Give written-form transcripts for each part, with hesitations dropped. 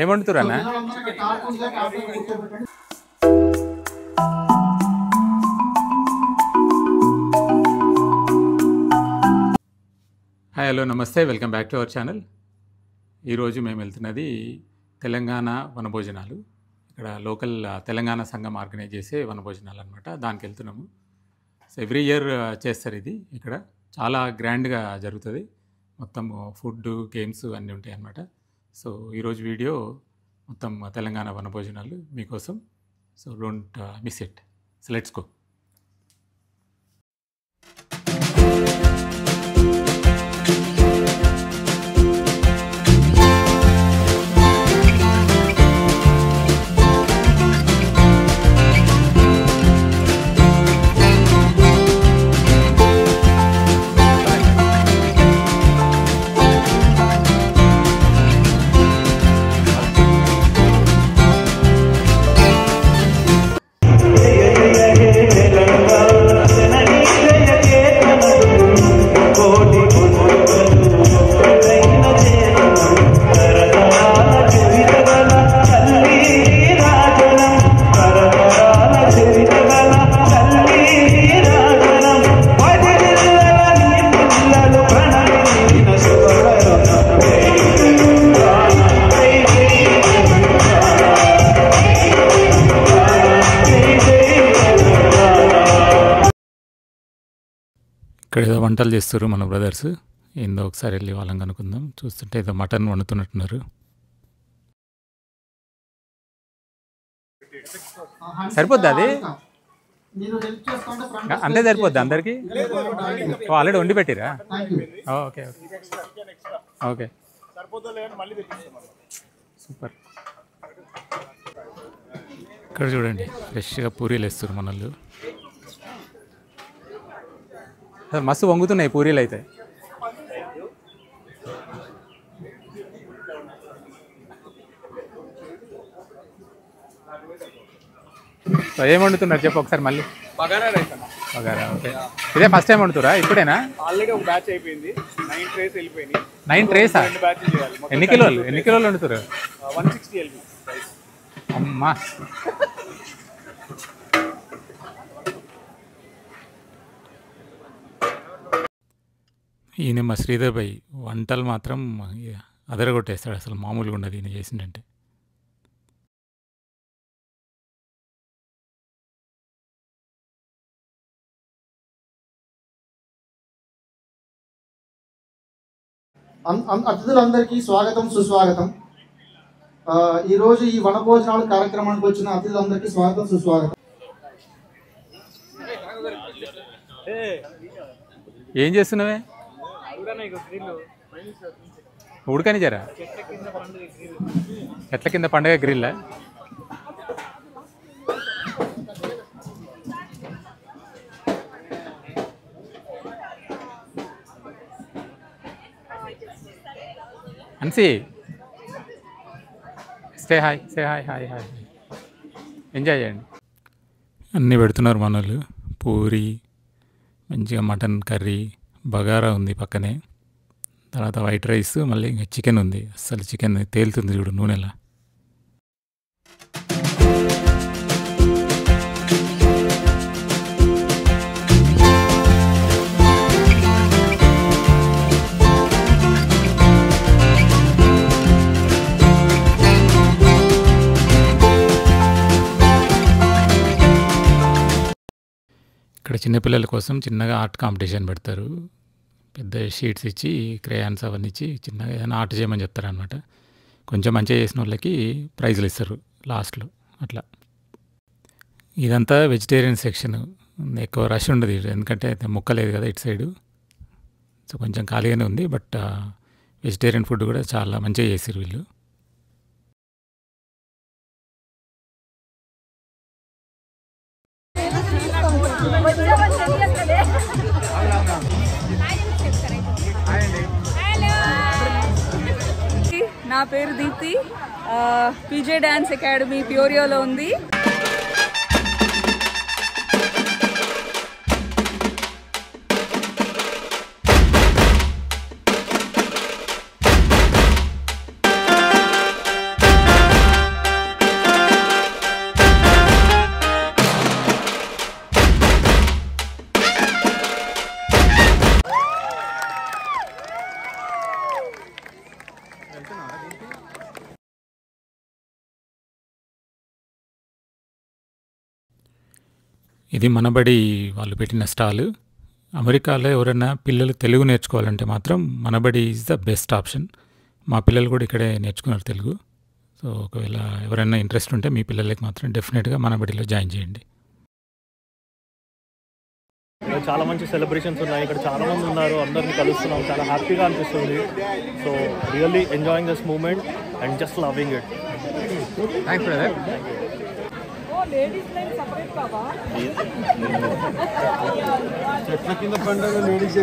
ఏమంటురా అన్న? Hi, hello, నమస్తే, welcome back to our channel. ఈరోజు మేము వెళ్తున్నది తెలంగాణ వనభోజనాలు. ఇక్కడ లోకల్ తెలంగాణ సంఘం ఆర్గనైజ్ చేసే వనభోజనాలు అనమాట. దానికి వెళ్తున్నాము. సో ఎవ్రీ ఇయర్ చేస్తారు ఇది. ఇక్కడ చాలా గ్రాండ్గా జరుగుతుంది. మొత్తం ఫుడ్, గేమ్స్ అన్నీ ఉంటాయి అన్నమాట. సో ఈరోజు వీడియో మొత్తం తెలంగాణ వనభోజనాలు మీకోసం. So don't miss it. So let's go. ఇక్కడ ఏదో వంటలు చేస్తారు మన బ్రదర్స్. ఏందో ఒకసారి వెళ్ళి వాళ్ళని కనుక్కుందాం. చూస్తుంటే ఏదో మటన్ వండుతున్నట్టున్నారు. సరిపోద్ది అది? అంతే సరిపోద్ది అందరికి? ఆల్రెడీ వండి పెట్టిరా? Okay okay, super. ఇక్కడ చూడండి, ఫ్రెష్గా పూరీలు వేస్తారు మనల్ని. అసలు మస్తు వంగుతున్నాయి పూరీలు అయితే. ఏం వండుతున్నారు చెప్పు ఒకసారి మళ్ళీ. బగారా రైస్. బగారా, ఓకే. ఇదే ఫస్ట్ టైం వండుతురా? ఇప్పుడేనా? ఆల్రెడీ ఒక బ్యాచ్ అయిపోయింది. 9 ట్రేస్ వెళ్ళిపోయినాయి. 9 ట్రేసా? చేయాలి. ఎన్ని కిలోలు వండుతారు? 160 LB. అమ్మా, ఈయన మా శ్రీధర్ భాయ్. వంటలు మాత్రం అదరగొట్టేస్తాడు. అసలు మామూలుగా ఉండదు ఈయన చేసిందంటే. అతిథులందరికీ స్వాగతం, సుస్వాగతం. ఈరోజు ఈ వనభోజనాలు కార్యక్రమానికి వచ్చిన అతిథులందరికీ స్వాగతం, సుస్వాగతం. ఏం చేస్తున్నావే? ఉడకని జరా. చెట్ల కింద పండగ గ్రిల్. అన్సి, stay hi, say hi, hi hi. Enjoy చేయండి. అన్నీ పెడుతున్నారు మనోళ్ళు. పూరి, మంచిగా మటన్ కర్రీ, బగారా ఉంది పక్కనే. తర్వాత వైట్ రైస్, మళ్ళీ ఇంకా చికెన్ ఉంది. అసలు చికెన్ తేలుతుంది చూడు నూనెలా. ఇక్కడ చిన్నపిల్లల కోసం చిన్నగా ఆర్ట్ కాంపిటీషన్ పెడతారు. పెద్ద షీట్స్ ఇచ్చి, క్రేయాన్స్ అవన్నీ ఇచ్చి చిన్నగా ఏదైనా ఆర్ట్ చేయమని చెప్తారనమాట. కొంచెం మంచిగా చేసిన వాళ్ళకి ప్రైజులు ఇస్తారు లాస్ట్లో. అట్లా ఇదంతా వెజిటేరియన్ సెక్షన్. ఎక్కువ రష్ ఉండదు ఎందుకంటే ముక్క లేదు కదా ఇటు సైడు. సో కొంచెం ఖాళీగానే ఉంది. బట్ వెజిటేరియన్ ఫుడ్ కూడా చాలా మంచిగా చేసారు వీళ్ళు. నా పేరు దీప్తి. పీజే డాన్స్ అకాడమీ ప్యూరియోలో ఉంది. ఇది మనబడి వాళ్ళు పెట్టిన స్టాల్. అమెరికాలో ఎవరైనా పిల్లలు తెలుగు నేర్చుకోవాలంటే మాత్రం మనబడి ఈజ్ ద బెస్ట్ ఆప్షన్. మా పిల్లలు కూడా ఇక్కడే నేర్చుకున్నారు తెలుగు. సో ఒకవేళ ఎవరైనా ఇంట్రెస్ట్ ఉంటే మీ పిల్లలకి మాత్రం డెఫినెట్గా మనబడిలో జాయిన్ చేయండి. చాలా మంచి సెలబ్రేషన్స్ ఉన్నాయి. ఇక్కడ చాలా మంది ఉన్నారు, అందరిని కలుస్తున్నాం, చాలా హ్యాపీగా అనిపిస్తుంది. So really enjoying this moment and just loving it. Thanks brother. చెట్ల కింద పండుగ లేడీస్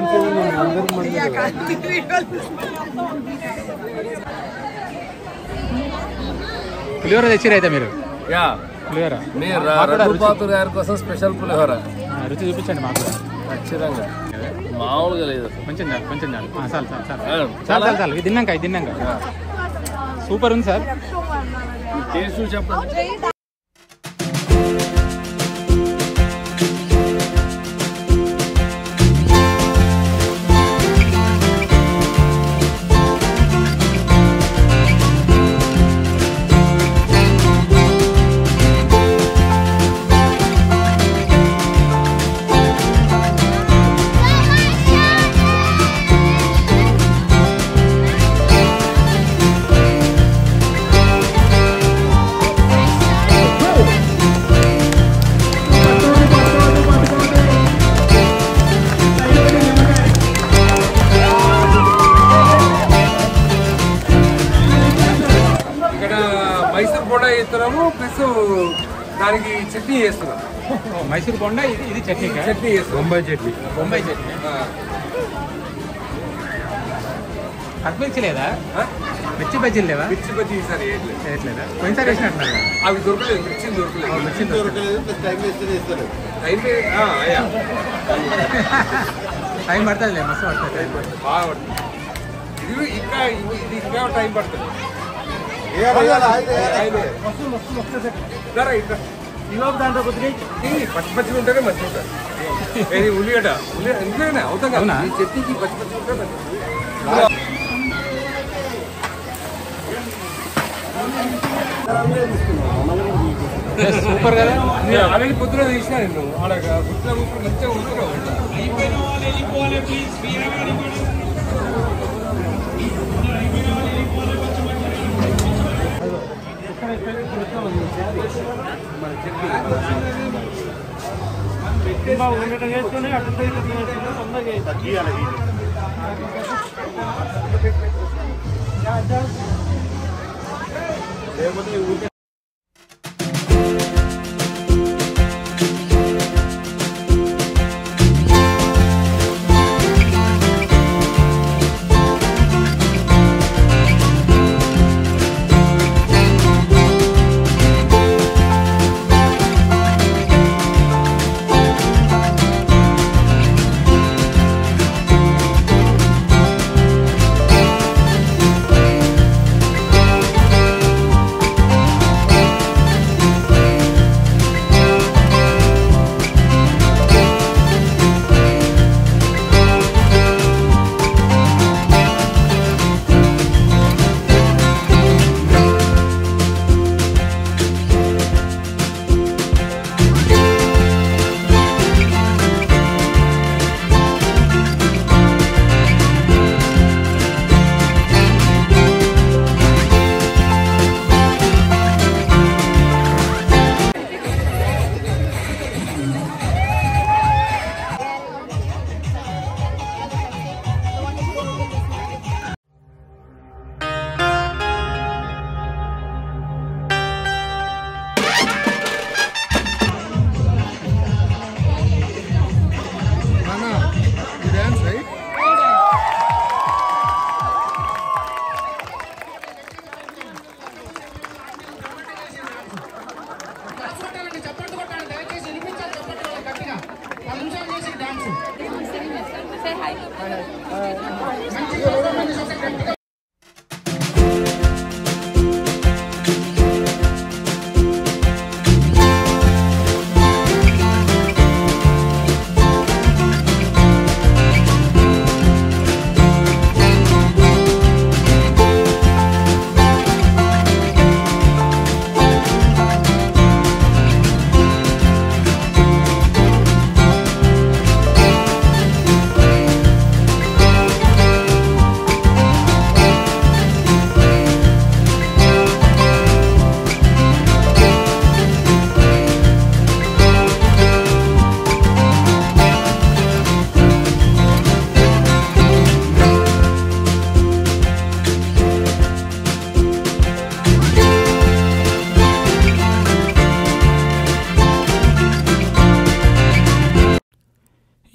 పులిహోర తెచ్చిరు అయితే మీరు? యా పులిహోర రఘుపాతురు గారి కోసం స్పెషల్ పులిహోర. రుచి చూపించండి మాకు. ఖచ్చితంగా మామూలుగా లేదు. కొంచెం చాలు, కొంచెం చాలు. చాలు చాలు చాలు చాలు చాలు. ఇది తిన్నాక సూపర్ ఉంది సార్. టేస్ట్ చెప్పండి. మైసూర్ బోండా చేస్తున్నాము, ప్లస్ దానికి చట్నీ చేస్తున్నాం. మైసూర్ బొండా, ఇది చట్నీ. చట్నీ చేస్తాం, బొంబాయి చట్నీ. బొంబాయి చట్నీ మిర్చి లేదా? మిర్చి బజ్జీలు లేవా? మిర్చి బజ్జీ ఈసారి చేయట్లేదా? పోయినసారి వేసినట్టున్నారు. అవి దొరకలేదు, మిర్చి దొరకలేదు. మిర్చి దొరకలేదు. టైం పడుతుంది, మస్తు పడుతుంది. బాగా పడుతుంది. ఇది ఇంకా టైం పడుతుంది. పచ్చి పచ్చి ఉంటేనే మంచిగా ఉంటుంది. ఇది ఉల్లిగడ్డ ఇంట్లోనే అవుతాం కదా, ఈ చట్నీకి పచ్చి పచ్చి ఉంటే మంచిది. సూపర్ కదా. ఆల్రెడీ పొద్దున తీసినా నేను ఆడ గుర్తులో కూర్చొని మంచిగా కూర్చున్నావు.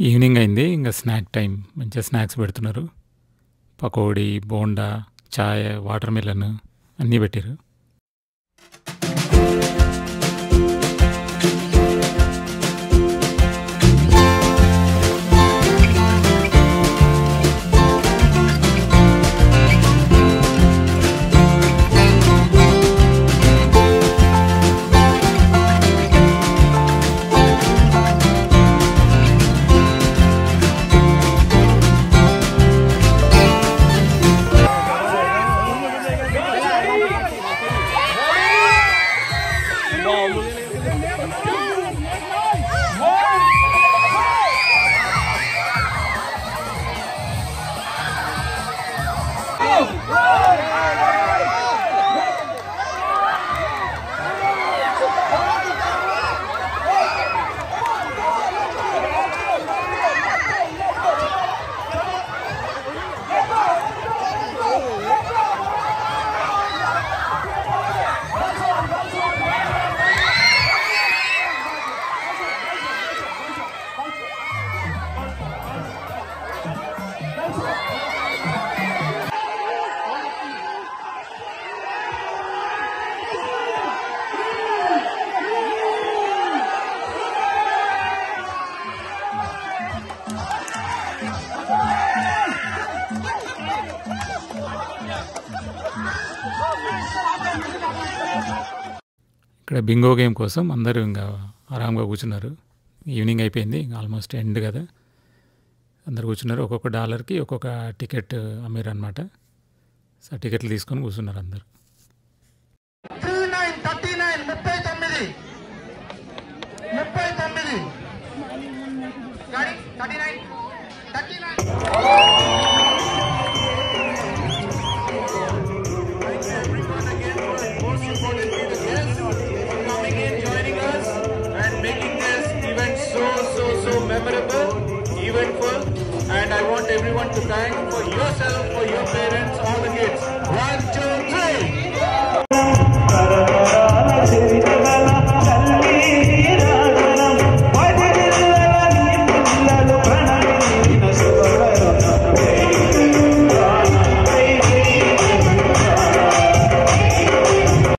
ఈవినింగ్ అయింది, ఇంకా స్నాక్ టైం. మంచిగా స్నాక్స్ పెడుతున్నారు. పకోడీ, బోండా, చాయ్, వాటర్ మిలన్ అన్నీ పెట్టారు. ఇక్కడ బింగో గేమ్ కోసం అందరూ ఇంకా ఆరాంగా కూర్చున్నారు. ఈవినింగ్ అయిపోయింది, ఆల్మోస్ట్ ఎండ్ కదా. అందరు కూర్చున్నారు. ఒక్కొక్క డాలర్కి ఒక్కొక్క టికెట్ అమ్మారు అనమాట. సో టికెట్లు తీసుకొని కూర్చున్నారు అందరు. 39, so memorable, eventful, and I want everyone to thank for yourself, for your parents, all the kids. 1, 2.